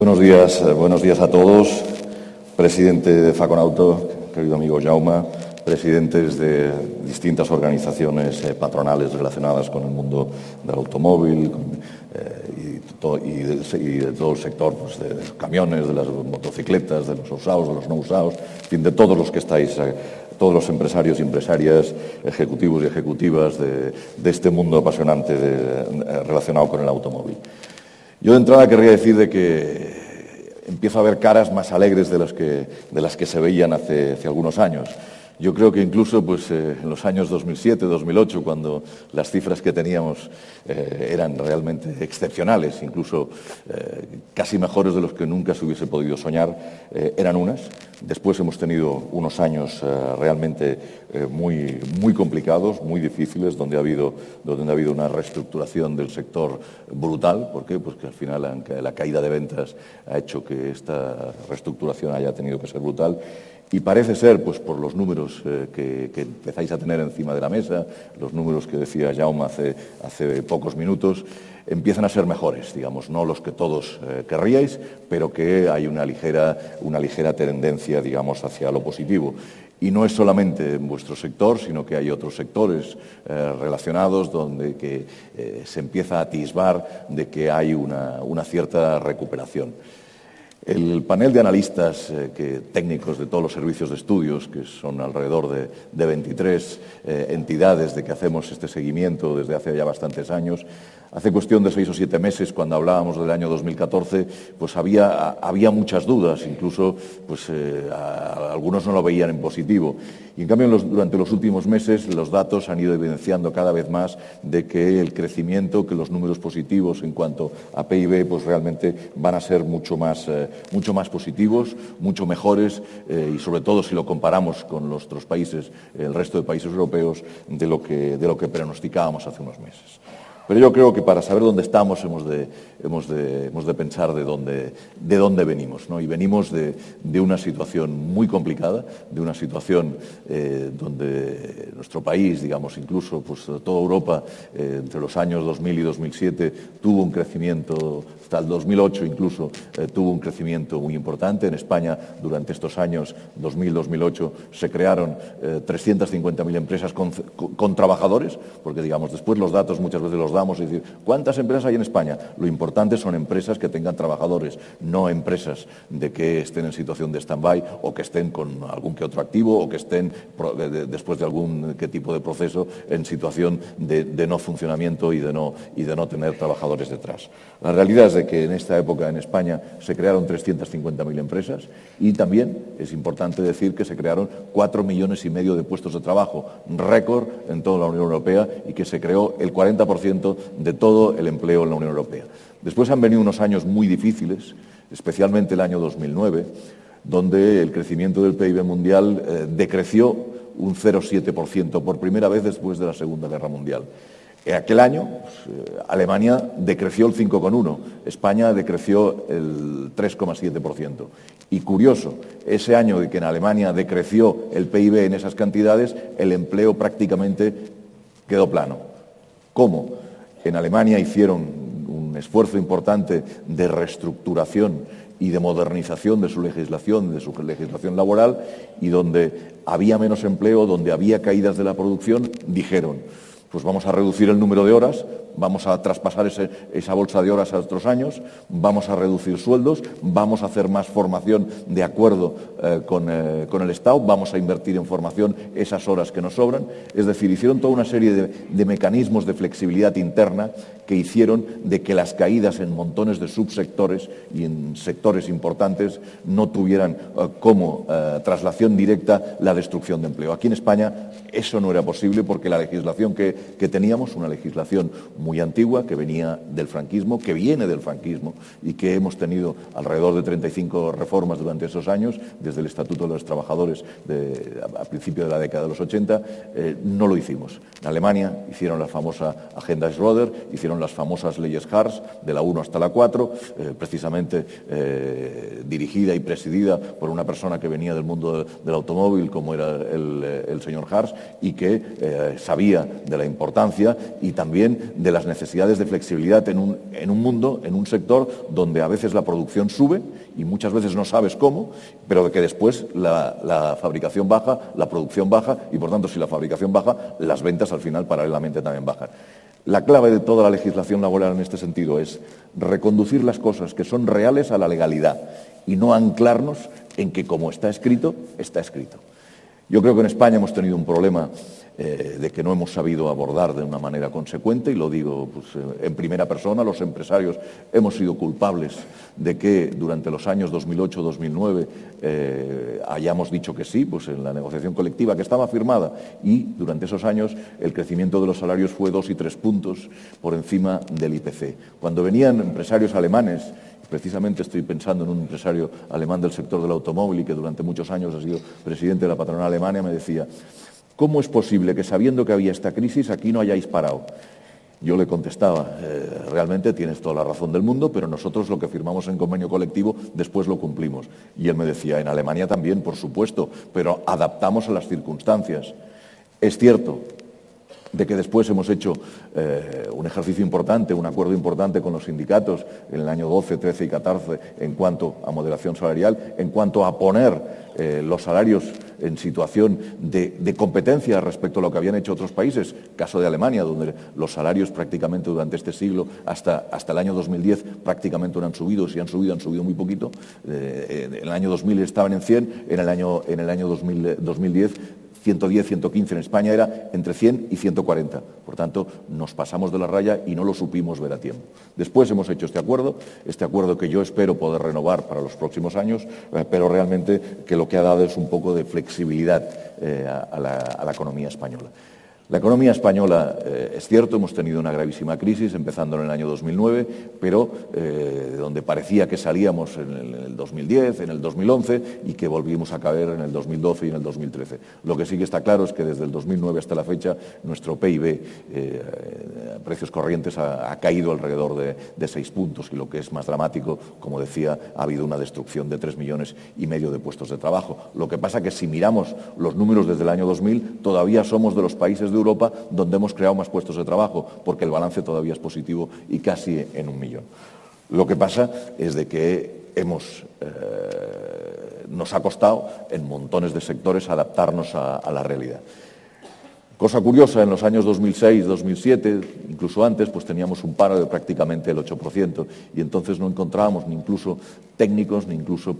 Buenos días a todos. Presidente de Faconauto, querido amigo Jaume, presidentes de distintas organizaciones patronales relacionadas con el mundo del automóvil y de todo el sector, pues, de los camiones, de las motocicletas, de los usados, de los no usados, en fin, de todos los que estáis, todos los empresarios y empresarias, ejecutivos y ejecutivas de este mundo apasionante relacionado con el automóvil. Yo de entrada querría decir de que empiezo a ver caras más alegres de las que se veían hace algunos años. Yo creo que incluso pues, en los años 2007, 2008, cuando las cifras que teníamos eran realmente excepcionales, incluso casi mejores de los que nunca se hubiese podido soñar, eran unas. Después hemos tenido unos años realmente muy complicados, muy difíciles, donde ha habido una reestructuración del sector brutal. ¿Por qué? Pues que al final la caída de ventas ha hecho que esta reestructuración haya tenido que ser brutal. Y parece ser, pues por los números que empezáis a tener encima de la mesa, los números que decía Jaume hace pocos minutos, empiezan a ser mejores, digamos, no los que todos querríais, pero que hay una ligera tendencia, digamos, hacia lo positivo. Y no es solamente en vuestro sector, sino que hay otros sectores relacionados donde se empieza a atisbar de que hay una cierta recuperación. El panel de analistas técnicos de todos los servicios de estudios, que son alrededor de 23 entidades de que hacemos este seguimiento desde hace ya bastantes años, hace cuestión de 6 o 7 meses, cuando hablábamos del año 2014, pues había muchas dudas, incluso pues, algunos no lo veían en positivo. Y en cambio, durante los últimos meses, los datos han ido evidenciando cada vez más de que el crecimiento, que los números positivos en cuanto a PIB, pues realmente van a ser mucho más positivos, mucho mejores, y sobre todo si lo comparamos con los otros países, el resto de países europeos, de lo que pronosticábamos hace unos meses. Pero yo creo que para saber dónde estamos hemos de pensar de dónde venimos, ¿no? Y venimos de una situación muy complicada, de una situación donde nuestro país, digamos, incluso pues, toda Europa, entre los años 2000 y 2007, tuvo un crecimiento, hasta el 2008 incluso, tuvo un crecimiento muy importante. En España, durante estos años 2000-2008, se crearon 350.000 empresas con trabajadores, porque, digamos, después los datos muchas veces los damos, es decir, ¿cuántas empresas hay en España? Lo importante son empresas que tengan trabajadores, no empresas de que estén en situación de stand-by o que estén con algún que otro activo o que estén, después de algún qué tipo de proceso, en situación de no funcionamiento y de no tener trabajadores detrás. La realidad es de que en esta época en España se crearon 350.000 empresas y también es importante decir que se crearon 4,5 millones de puestos de trabajo, récord en toda la Unión Europea, y que se creó el 40% de todo el empleo en la Unión Europea. Después han venido unos años muy difíciles, especialmente el año 2009, donde el crecimiento del PIB mundial decreció un 0,7% por primera vez después de la Segunda Guerra Mundial. En aquel año, Alemania decreció el 5,1%, España decreció el 3,7%. Y curioso, ese año de que en Alemania decreció el PIB en esas cantidades, el empleo prácticamente quedó plano. ¿Cómo? En Alemania hicieron un esfuerzo importante de reestructuración y de modernización de su legislación laboral, y donde había menos empleo, donde había caídas de la producción, dijeron: pues vamos a reducir el número de horas, vamos a traspasar esa bolsa de horas a otros años, vamos a reducir sueldos, vamos a hacer más formación de acuerdo con el Estado, vamos a invertir en formación esas horas que nos sobran. Es decir, hicieron toda una serie de mecanismos de flexibilidad interna que hicieron de que las caídas en montones de subsectores y en sectores importantes no tuvieran como traslación directa la destrucción de empleo. Aquí en España eso no era posible porque la legislación que teníamos, una legislación muy antigua, que venía del franquismo, que viene del franquismo, y que hemos tenido alrededor de 35 reformas durante esos años, desde el Estatuto de los Trabajadores a principios de la década de los 80, no lo hicimos. En Alemania hicieron la famosa Agenda Schroeder, hicieron las famosas leyes Hartz, de la 1 hasta la 4, precisamente dirigida y presidida por una persona que venía del mundo del automóvil, como era el señor Hartz, y que sabía de la importancia y también de las necesidades de flexibilidad en un mundo, en un sector donde a veces la producción sube y muchas veces no sabes cómo, pero que después la fabricación baja, la producción baja y, por tanto, si la fabricación baja, las ventas al final paralelamente también bajan. La clave de toda la legislación laboral en este sentido es reconducir las cosas que son reales a la legalidad y no anclarnos en que como está escrito, está escrito. Yo creo que en España hemos tenido un problema de que no hemos sabido abordar de una manera consecuente, y lo digo pues, en primera persona. Los empresarios hemos sido culpables de que durante los años 2008-2009 hayamos dicho que sí, pues en la negociación colectiva que estaba firmada, y durante esos años el crecimiento de los salarios fue 2 y 3 puntos por encima del IPC. Cuando venían empresarios alemanes, precisamente estoy pensando en un empresario alemán del sector del automóvil y que durante muchos años ha sido presidente de la patronal alemana, me decía: ¿cómo es posible que sabiendo que había esta crisis aquí no hayáis parado? Yo le contestaba, realmente tienes toda la razón del mundo, pero nosotros lo que firmamos en convenio colectivo después lo cumplimos. Y él me decía, en Alemania también, por supuesto, pero adaptamos a las circunstancias. Es cierto de que después hemos hecho un ejercicio importante, un acuerdo importante con los sindicatos en el año 12, 13 y 14 en cuanto a moderación salarial, en cuanto a poner los salarios en situación de competencia respecto a lo que habían hecho otros países, caso de Alemania, donde los salarios prácticamente durante este siglo, hasta el año 2010, prácticamente no han subido. Si han subido muy poquito. En el año 2000 estaban en 100, en el año 2010 110, 115, en España era entre 100 y 140. Por tanto, nos pasamos de la raya y no lo supimos ver a tiempo. Después hemos hecho este acuerdo que yo espero poder renovar para los próximos años, pero realmente que lo que ha dado es un poco de flexibilidad a la economía española. La economía española, es cierto, hemos tenido una gravísima crisis, empezando en el año 2009, pero donde parecía que salíamos en el 2010, en el 2011, y que volvimos a caer en el 2012 y en el 2013. Lo que sí que está claro es que desde el 2009 hasta la fecha, nuestro PIB, precios corrientes, ha caído alrededor de 6 puntos, y lo que es más dramático, como decía, ha habido una destrucción de 3,5 millones de puestos de trabajo. Lo que pasa que si miramos los números desde el año 2000, todavía somos de los países de Europa donde hemos creado más puestos de trabajo, porque el balance todavía es positivo y casi en 1 millón. Lo que pasa es de que nos ha costado en montones de sectores adaptarnos a la realidad. Cosa curiosa, en los años 2006, 2007, incluso antes, pues teníamos un paro de prácticamente el 8%, y entonces no encontrábamos ni incluso técnicos, ni incluso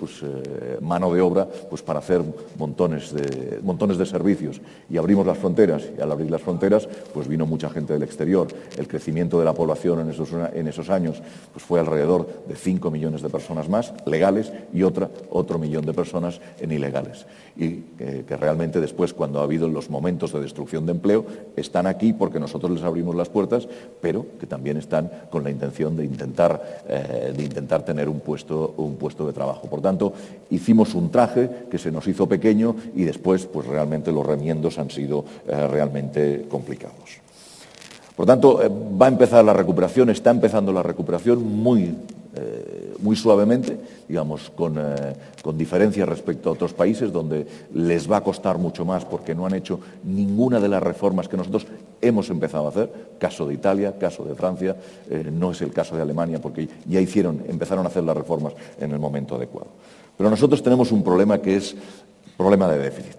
mano de obra pues para hacer montones de servicios. Y abrimos las fronteras, y al abrir las fronteras pues vino mucha gente del exterior. El crecimiento de la población en esos años pues fue alrededor de 5 millones de personas más legales y otro millón de personas en ilegales. Y que realmente después, cuando ha habido los momentos de destrucción de empleo, están aquí porque nosotros les abrimos las puertas, pero que también están con la intención de intentar tener un puesto de trabajo. Por tanto, hicimos un traje que se nos hizo pequeño y después pues realmente los remiendos han sido realmente complicados. Por tanto, va a empezar la recuperación, está empezando la recuperación muy suavemente, digamos, con diferencias respecto a otros países donde les va a costar mucho más porque no han hecho ninguna de las reformas que nosotros hemos empezado a hacer. Caso de Italia, caso de Francia, no es el caso de Alemania porque ya empezaron a hacer las reformas en el momento adecuado. Pero nosotros tenemos un problema que es problema de déficit.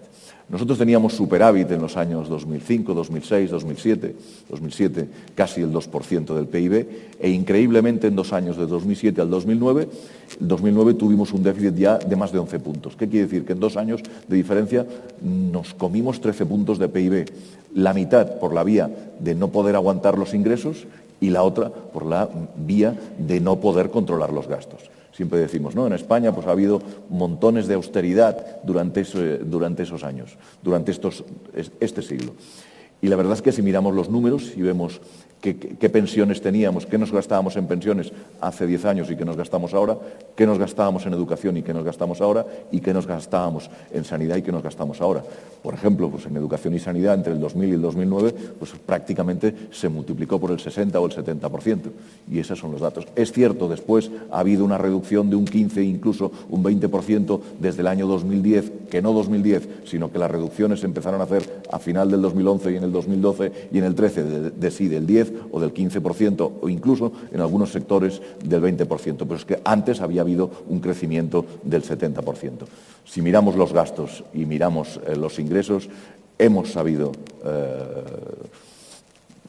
Nosotros teníamos superávit en los años 2005, 2006, 2007 casi el 2% del PIB, e increíblemente en 2 años, de 2007 al 2009, tuvimos un déficit ya de más de 11 puntos. ¿Qué quiere decir? Que en 2 años de diferencia nos comimos 13 puntos de PIB, la mitad por la vía de no poder aguantar los ingresos y la otra por la vía de no poder controlar los gastos. Siempre decimos, ¿no? En España pues ha habido montones de austeridad durante esos años, durante este siglo. Y la verdad es que si miramos los números y vemos qué pensiones teníamos, qué nos gastábamos en pensiones hace 10 años y qué nos gastamos ahora, qué nos gastábamos en educación y qué nos gastamos ahora, y qué nos gastábamos en sanidad y qué nos gastamos ahora. Por ejemplo, pues en educación y sanidad entre el 2000 y el 2009 pues prácticamente se multiplicó por el 60 o el 70%, y esos son los datos. Es cierto, después ha habido una reducción de un 15, incluso un 20% desde el año 2010, que no 2010, sino que las reducciones se empezaron a hacer a final del 2011 y en el 2012 y en el 13 del 10 o del 15% o incluso en algunos sectores del 20%, pero es que antes había habido un crecimiento del 70%. Si miramos los gastos y miramos los ingresos, hemos sabido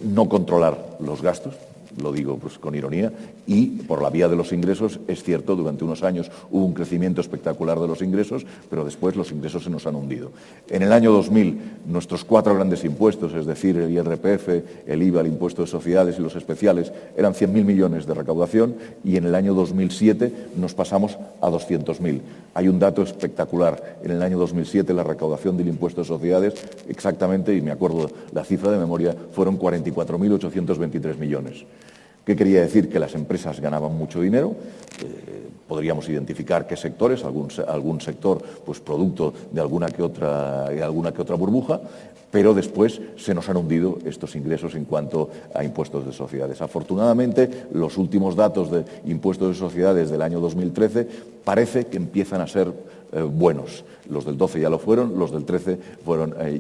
no controlar los gastos, lo digo pues con ironía, y por la vía de los ingresos, es cierto, durante unos años hubo un crecimiento espectacular de los ingresos, pero después los ingresos se nos han hundido. En el año 2000, nuestros 4 grandes impuestos, es decir, el IRPF, el IVA, el impuesto de sociedades y los especiales, eran 100.000 millones de recaudación, y en el año 2007 nos pasamos a 200.000. Hay un dato espectacular. En el año 2007 la recaudación del impuesto de sociedades, exactamente, y me acuerdo la cifra de memoria, fueron 44.823 millones. ¿Qué quería decir? Que las empresas ganaban mucho dinero. Podríamos identificar qué sectores, algún sector pues producto de alguna que otra burbuja, pero después se nos han hundido estos ingresos en cuanto a impuestos de sociedades. Afortunadamente, los últimos datos de impuestos de sociedades del año 2013 parece que empiezan a ser buenos. Los del 12 ya lo fueron, los del 13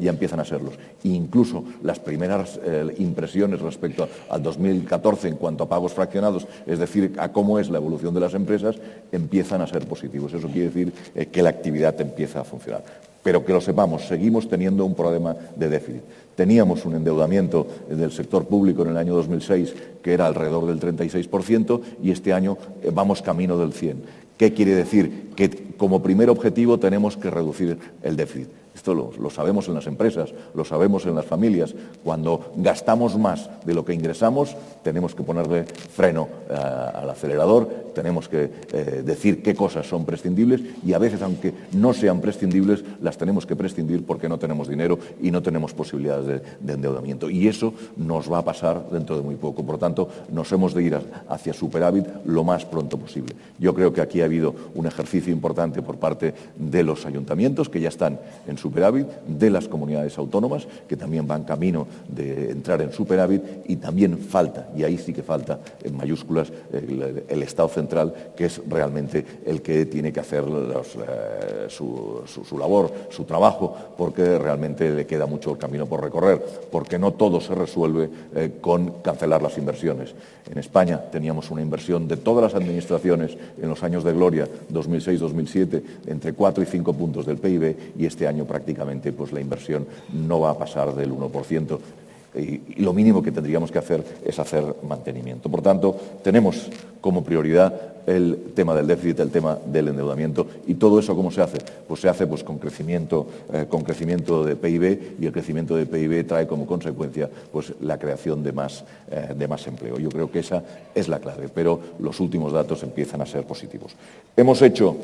ya empiezan a serlos. E incluso las primeras impresiones respecto al 2014 en cuanto a pagos fraccionados, es decir, a cómo es la evolución de las empresas, empiezan a ser positivos. Eso quiere decir que la actividad empieza a funcionar. Pero que lo sepamos, seguimos teniendo un problema de déficit. Teníamos un endeudamiento del sector público en el año 2006 que era alrededor del 36% y este año vamos camino del 100%. ¿Qué quiere decir? Que como primer objetivo tenemos que reducir el déficit. Esto lo sabemos en las empresas, lo sabemos en las familias. Cuando gastamos más de lo que ingresamos, tenemos que ponerle freno al acelerador, tenemos que decir qué cosas son prescindibles y a veces, aunque no sean prescindibles, las tenemos que prescindir porque no tenemos dinero y no tenemos posibilidades de endeudamiento. Y eso nos va a pasar dentro de muy poco. Por lo tanto, nos hemos de ir hacia superávit lo más pronto posible. Yo creo que aquí ha habido un ejercicio importante por parte de los ayuntamientos, que ya están en superávit, de las comunidades autónomas, que también van camino de entrar en superávit, y también falta, y ahí sí que falta en mayúsculas, el Estado central, que es realmente el que tiene que hacer su labor, su trabajo, porque realmente le queda mucho camino por recorrer, porque no todo se resuelve con cancelar las inversiones. En España teníamos una inversión de todas las administraciones en los años de gloria, 2006-2007, entre 4 y 5 puntos del PIB, y este año prácticamente pues la inversión no va a pasar del 1%. Y lo mínimo que tendríamos que hacer es hacer mantenimiento. Por tanto, tenemos como prioridad el tema del déficit, el tema del endeudamiento, y todo eso ¿cómo se hace? Pues se hace pues con crecimiento de PIB, y el crecimiento de PIB trae como consecuencia pues la creación de más empleo. Yo creo que esa es la clave, pero los últimos datos empiezan a ser positivos. Hemos hecho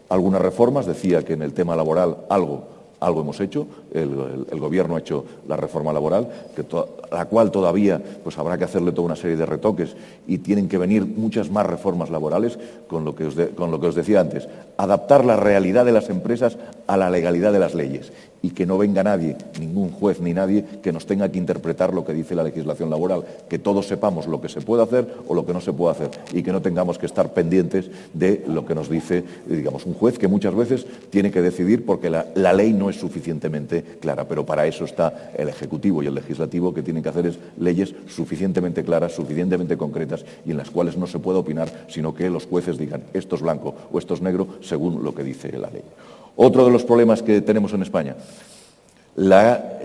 algunas reformas, decía que en el tema laboral algo hemos hecho. El Gobierno ha hecho la reforma laboral, la cual todavía pues habrá que hacerle toda una serie de retoques, y tienen que venir muchas más reformas laborales, con lo que os decía antes, adaptar la realidad de las empresas a la legalidad de las leyes, y que no venga nadie, ningún juez ni nadie, que nos tenga que interpretar lo que dice la legislación laboral, que todos sepamos lo que se puede hacer o lo que no se puede hacer, y que no tengamos que estar pendientes de lo que nos dice, digamos, un juez, que muchas veces tiene que decidir porque la ley no es suficientemente clara, pero para eso está el Ejecutivo y el Legislativo, que tienen que hacer leyes suficientemente claras, suficientemente concretas, y en las cuales no se puede opinar, sino que los jueces digan esto es blanco o esto es negro según lo que dice la ley. Otro de los problemas que tenemos en España, la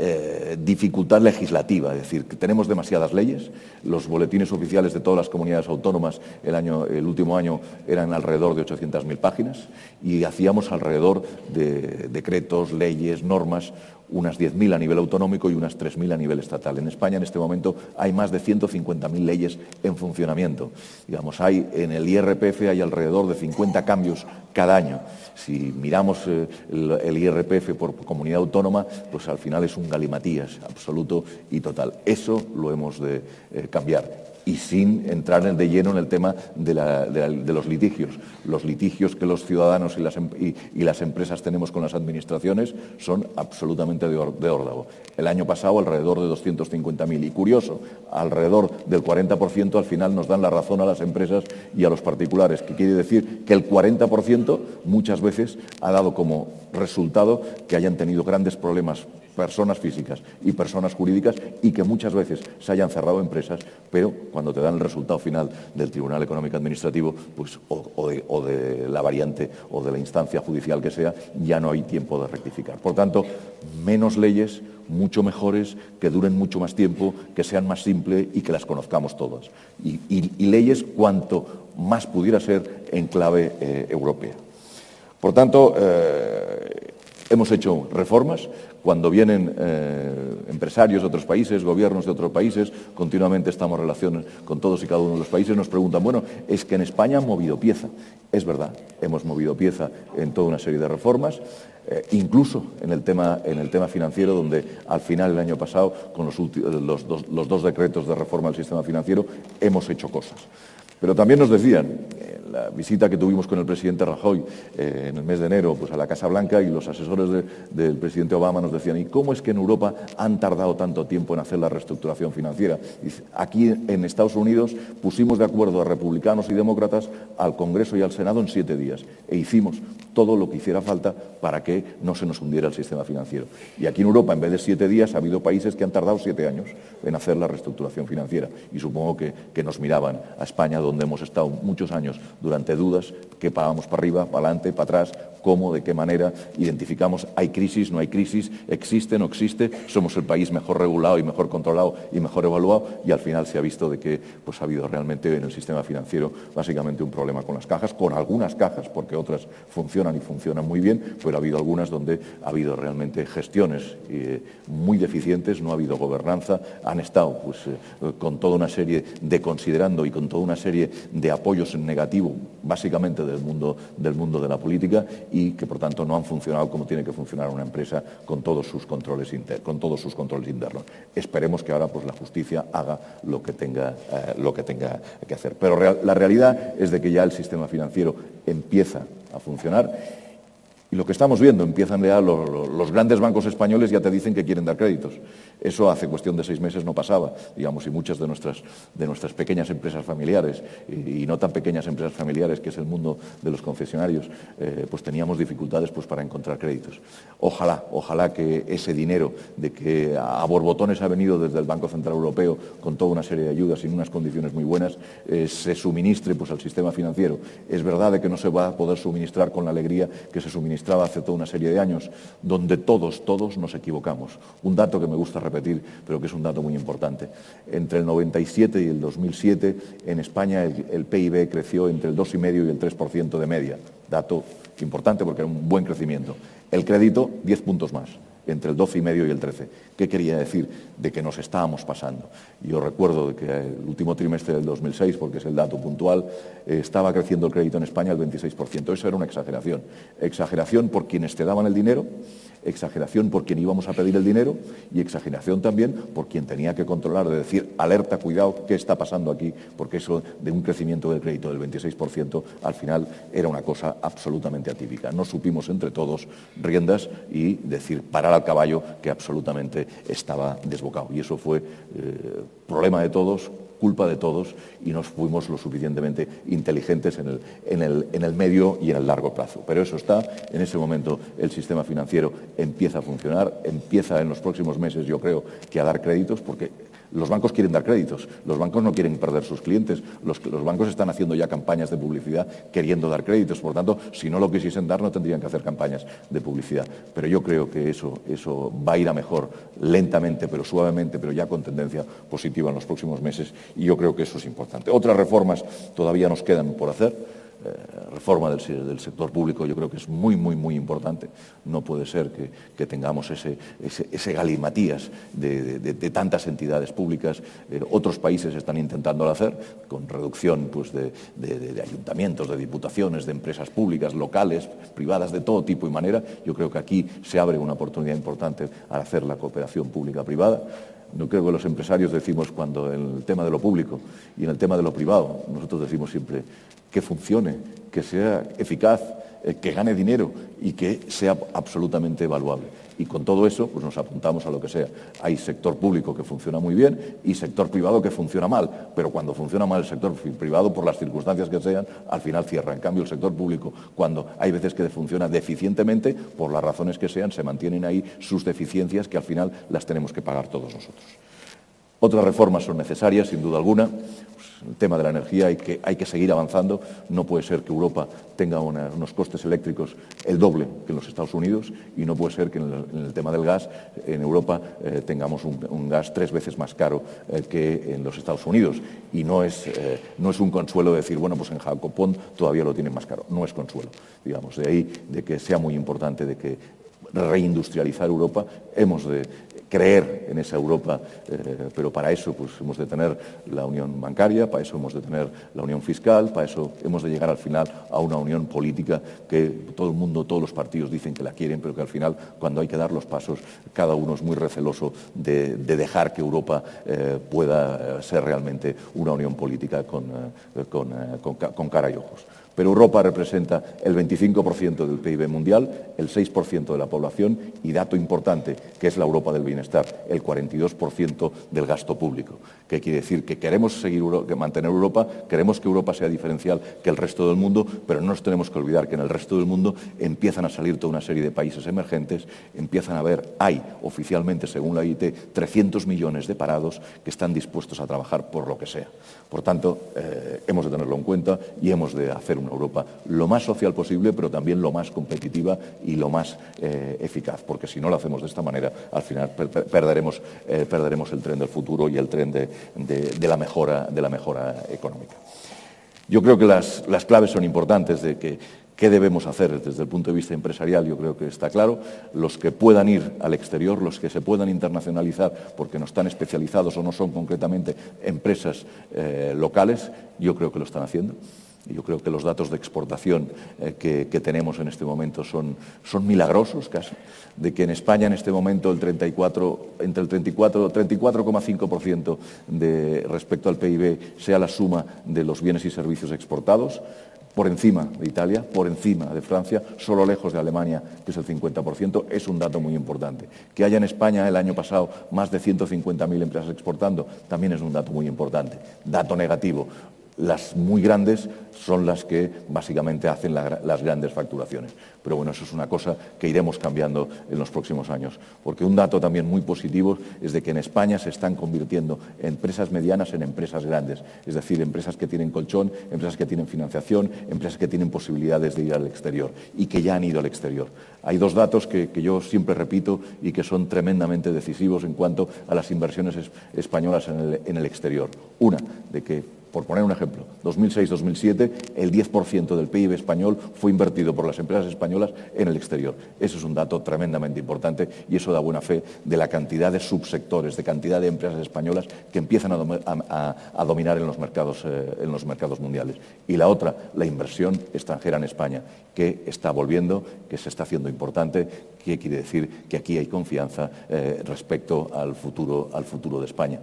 dificultad legislativa, es decir, que tenemos demasiadas leyes. Los boletines oficiales de todas las comunidades autónomas el último año eran alrededor de 800.000 páginas, y hacíamos alrededor de decretos, leyes, normas, unas 10.000 a nivel autonómico y unas 3.000 a nivel estatal. En España en este momento hay más de 150.000 leyes en funcionamiento. Digamos, en el IRPF hay alrededor de 50 cambios cada año. Si miramos el IRPF por comunidad autónoma, pues al final es un galimatías absoluto y total. Eso lo hemos de cambiar. Y sin entrar de lleno en el tema de los litigios. Los litigios que los ciudadanos y las empresas tenemos con las administraciones son absolutamente de órdago. El año pasado alrededor de 250.000. Y curioso, alrededor del 40% al final nos dan la razón a las empresas y a los particulares, que quiere decir que el 40% muchas veces ha dado como resultado que hayan tenido grandes problemas personas físicas y personas jurídicas, y que muchas veces se hayan cerrado empresas, pero cuando te dan el resultado final del Tribunal Económico Administrativo, pues, o de la variante o de la instancia judicial que sea, ya no hay tiempo de rectificar. Por tanto, menos leyes, mucho mejores, que duren mucho más tiempo, que sean más simples y que las conozcamos todas. Y leyes cuanto más pudiera ser en clave europea. Por tanto, hemos hecho reformas. Cuando vienen empresarios de otros países, gobiernos de otros países, continuamente estamos en relación con todos y cada uno de los países, nos preguntan, bueno, es que en España han movido pieza. Es verdad, hemos movido pieza en toda una serie de reformas, incluso en el tema financiero, donde al final, el año pasado, con los dos decretos de reforma del sistema financiero, hemos hecho cosas. Pero también nos decían, en la visita que tuvimos con el presidente Rajoy en el mes de enero, pues a la Casa Blanca, y los asesores del presidente Obama nos decían, ¿y cómo es que en Europa han tardado tanto tiempo en hacer la reestructuración financiera? Dice, aquí en Estados Unidos pusimos de acuerdo a republicanos y demócratas, al Congreso y al Senado en 7 días, e hicimos todo lo que hiciera falta para que no se nos hundiera el sistema financiero. Y aquí en Europa, en vez de 7 días, ha habido países que han tardado 7 años en hacer la reestructuración financiera. Y supongo que nos miraban a España, donde hemos estado muchos años durante dudas, que pagábamos para arriba, para adelante, para atrás, cómo, de qué manera, identificamos, hay crisis, no hay crisis, existe, no existe, somos el país mejor regulado y mejor controlado y mejor evaluado, y al final se ha visto de que pues, ha habido realmente en el sistema financiero básicamente un problema con las cajas, con algunas cajas, porque otras funcionan y funcionan muy bien, pero ha habido algunas donde ha habido realmente gestiones muy deficientes, no ha habido gobernanza, han estado pues, con toda una serie de considerando y con toda una serie de apoyos en negativo, básicamente del mundo de la política, y que por tanto no han funcionado como tiene que funcionar una empresa con todos sus controles internos. Esperemos que ahora pues, la justicia haga lo que tenga que hacer. Pero la realidad es de que ya el sistema financiero empieza a funcionar. Y lo que estamos viendo, empiezan ya los grandes bancos españoles ya te dicen que quieren dar créditos. Eso hace cuestión de 6 meses no pasaba, digamos, y muchas de nuestras pequeñas empresas familiares, y no tan pequeñas empresas familiares, que es el mundo de los concesionarios, pues teníamos dificultades pues, para encontrar créditos. Ojalá que ese dinero de que a borbotones ha venido desde el Banco Central Europeo con toda una serie de ayudas y en unas condiciones muy buenas, se suministre pues, al sistema financiero. Es verdad de que no se va a poder suministrar con la alegría que se suministraba hace toda una serie de años, donde todos nos equivocamos. Un dato que me gusta repetir, pero que es un dato muy importante. Entre el 97 y el 2007, en España el PIB creció entre el 2,5 y el 3% de media. Dato importante porque era un buen crecimiento. El crédito, 10 puntos más, entre el 12,5 y el 13. ¿Qué quería decir? De que nos estábamos pasando. Yo recuerdo de que el último trimestre del 2006, porque es el dato puntual, estaba creciendo el crédito en España al 26%. Eso era una exageración. Exageración por quienes te daban el dinero, exageración por quien íbamos a pedir el dinero y exageración también por quien tenía que controlar, de decir, alerta, cuidado, ¿qué está pasando aquí? Porque eso de un crecimiento del crédito del 26% al final era una cosa absolutamente atípica. No supimos entre todos riendas y decir, parar al caballo que absolutamente estaba desbocado. Y eso fue problema de todos, culpa de todos, y nos fuimos lo suficientemente inteligentes en el medio y en el largo plazo. Pero eso está, en ese momento el sistema financiero empieza a funcionar, empieza en los próximos meses, yo creo, que a dar créditos, porque los bancos quieren dar créditos, los bancos no quieren perder sus clientes, los bancos están haciendo ya campañas de publicidad queriendo dar créditos, por tanto, si no lo quisiesen dar no tendrían que hacer campañas de publicidad. Pero yo creo que eso va a ir a mejor, lentamente, pero suavemente, pero ya con tendencia positiva en los próximos meses, y yo creo que eso es importante. Otras reformas todavía nos quedan por hacer. Reforma del sector público yo creo que es muy importante. No puede ser que tengamos ese galimatías de tantas entidades públicas. Otros países están intentándolo hacer con reducción pues, de ayuntamientos, de diputaciones, de empresas públicas, locales, privadas, de todo tipo y manera. Yo creo que aquí se abre una oportunidad importante a hacer la cooperación pública-privada. No creo que los empresarios decimos cuando en el tema de lo público y en el tema de lo privado, nosotros decimos siempre que funcione, que sea eficaz que gane dinero y que sea absolutamente evaluable. Y con todo eso pues nos apuntamos a lo que sea. Hay sector público que funciona muy bien y sector privado que funciona mal, pero cuando funciona mal el sector privado, por las circunstancias que sean, al final cierra. En cambio, el sector público, cuando hay veces que funciona deficientemente, por las razones que sean, se mantienen ahí sus deficiencias que al final las tenemos que pagar todos nosotros. Otras reformas son necesarias, sin duda alguna. El tema de la energía hay que seguir avanzando. No puede ser que Europa tenga unos costes eléctricos el doble que en los Estados Unidos y no puede ser que en el tema del gas en Europa tengamos un gas 3 veces más caro que en los Estados Unidos. Y no es un consuelo decir, bueno, pues en Jacopón todavía lo tienen más caro. No es consuelo, digamos. De ahí de que sea muy importante de que reindustrializar Europa, hemos de creer en esa Europa, pero para eso pues hemos de tener la unión bancaria, para eso hemos de tener la unión fiscal, para eso hemos de llegar al final a una unión política que todo el mundo, todos los partidos dicen que la quieren, pero que al final cuando hay que dar los pasos, cada uno es muy receloso de dejar que Europa pueda ser realmente una unión política con cara y ojos. Pero Europa representa el 25% del PIB mundial, el 6% de la población y, dato importante, que es la Europa del bienestar, el 42% del gasto público. ¿Qué quiere decir? Que queremos mantener Europa, queremos que Europa sea diferencial que el resto del mundo, pero no nos tenemos que olvidar que en el resto del mundo empiezan a salir toda una serie de países emergentes, hay oficialmente, según la OIT, 300 millones de parados que están dispuestos a trabajar por lo que sea. Por tanto, hemos de tenerlo en cuenta y hemos de hacer una Europa lo más social posible, pero también lo más competitiva y lo más eficaz, porque si no lo hacemos de esta manera, al final perderemos el tren del futuro y el tren de la mejora económica. Yo creo que las claves son importantes de qué debemos hacer desde el punto de vista empresarial. Yo creo que está claro. Los que puedan ir al exterior, los que se puedan internacionalizar porque no están especializados o no son concretamente empresas locales, yo creo que lo están haciendo. Yo creo que los datos de exportación que tenemos en este momento son milagrosos casi, de que en España en este momento entre el 34,5% respecto al PIB sea la suma de los bienes y servicios exportados, por encima de Italia, por encima de Francia, solo lejos de Alemania, que es el 50%, es un dato muy importante. Que haya en España el año pasado más de 150.000 empresas exportando, también es un dato muy importante. Dato negativo. Las muy grandes son las que básicamente hacen las grandes facturaciones. Pero bueno, eso es una cosa que iremos cambiando en los próximos años. Porque un dato también muy positivo es de que en España se están convirtiendo empresas medianas en empresas grandes. Es decir, empresas que tienen colchón, empresas que tienen financiación, empresas que tienen posibilidades de ir al exterior y que ya han ido al exterior. Hay dos datos que yo siempre repito y que son tremendamente decisivos en cuanto a las inversiones españolas en el exterior. Una, de que, por poner un ejemplo, 2006-2007, el 10% del PIB español fue invertido por las empresas españolas en el exterior. Eso es un dato tremendamente importante y eso da buena fe de la cantidad de subsectores, de cantidad de empresas españolas que empiezan a dominar en los mercados mundiales. Y la otra, la inversión extranjera en España, que está volviendo, que se está haciendo importante, que quiere decir que aquí hay confianza respecto al futuro de España.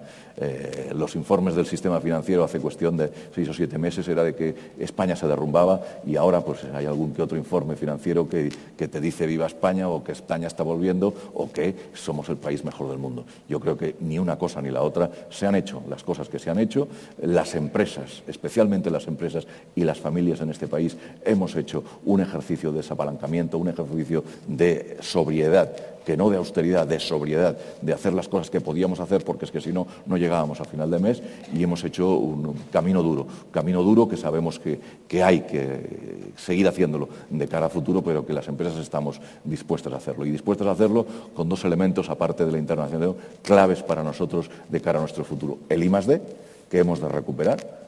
Los informes del sistema financiero hace cuestión de 6 o 7 meses era de que España se derrumbaba y ahora pues hay algún que otro informe financiero que te dice viva España o que España está volviendo o que somos el país mejor del mundo. Yo creo que ni una cosa ni la otra. Se han hecho las cosas que se han hecho. Las empresas, especialmente las empresas y las familias en este país, hemos hecho un ejercicio de desapalancamiento, un ejercicio de sobriedad, que no de austeridad, de sobriedad, de hacer las cosas que podíamos hacer, porque es que si no, no llegábamos a final de mes, y hemos hecho un camino duro que sabemos que hay que seguir haciéndolo de cara a futuro, pero que las empresas estamos dispuestas a hacerlo. Y dispuestas a hacerlo con dos elementos, aparte de la internacionalización, claves para nosotros de cara a nuestro futuro. El I+D, que hemos de recuperar,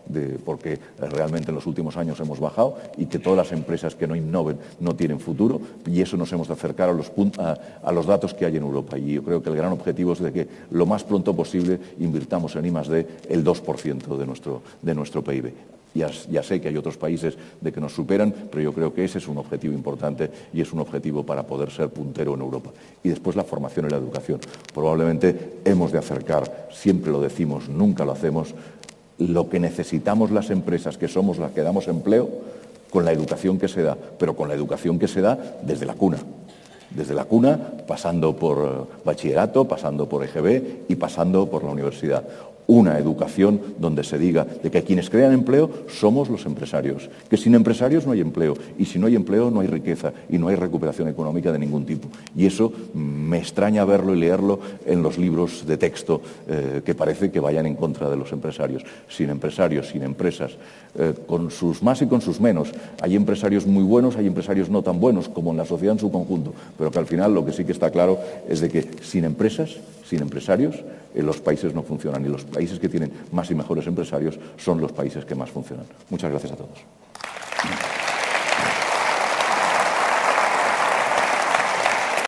porque realmente en los últimos años hemos bajado y que todas las empresas que no innoven no tienen futuro, y eso nos hemos de acercar a los datos que hay en Europa. Y yo creo que el gran objetivo es de que lo más pronto posible invirtamos en I+D el 2% de nuestro PIB. Ya sé que hay otros países de que nos superan, pero yo creo que ese es un objetivo importante y es un objetivo para poder ser puntero en Europa. Y después la formación y la educación. Probablemente hemos de acercar, siempre lo decimos, nunca lo hacemos, lo que necesitamos las empresas, que somos las que damos empleo, con la educación que se da, pero con la educación que se da desde la cuna. Desde la cuna, pasando por bachillerato, pasando por EGB y pasando por la universidad. Una educación donde se diga de que quienes crean empleo somos los empresarios, que sin empresarios no hay empleo, y si no hay empleo no hay riqueza y no hay recuperación económica de ningún tipo. Y eso me extraña verlo y leerlo en los libros de texto que parece que vayan en contra de los empresarios. Sin empresarios, sin empresas, con sus más y con sus menos. Hay empresarios muy buenos, hay empresarios no tan buenos, como en la sociedad en su conjunto, pero que al final lo que sí que está claro es de que sin empresas, sin empresarios, los países no funcionan, y los países que tienen más y mejores empresarios son los países que más funcionan. Muchas gracias a todos.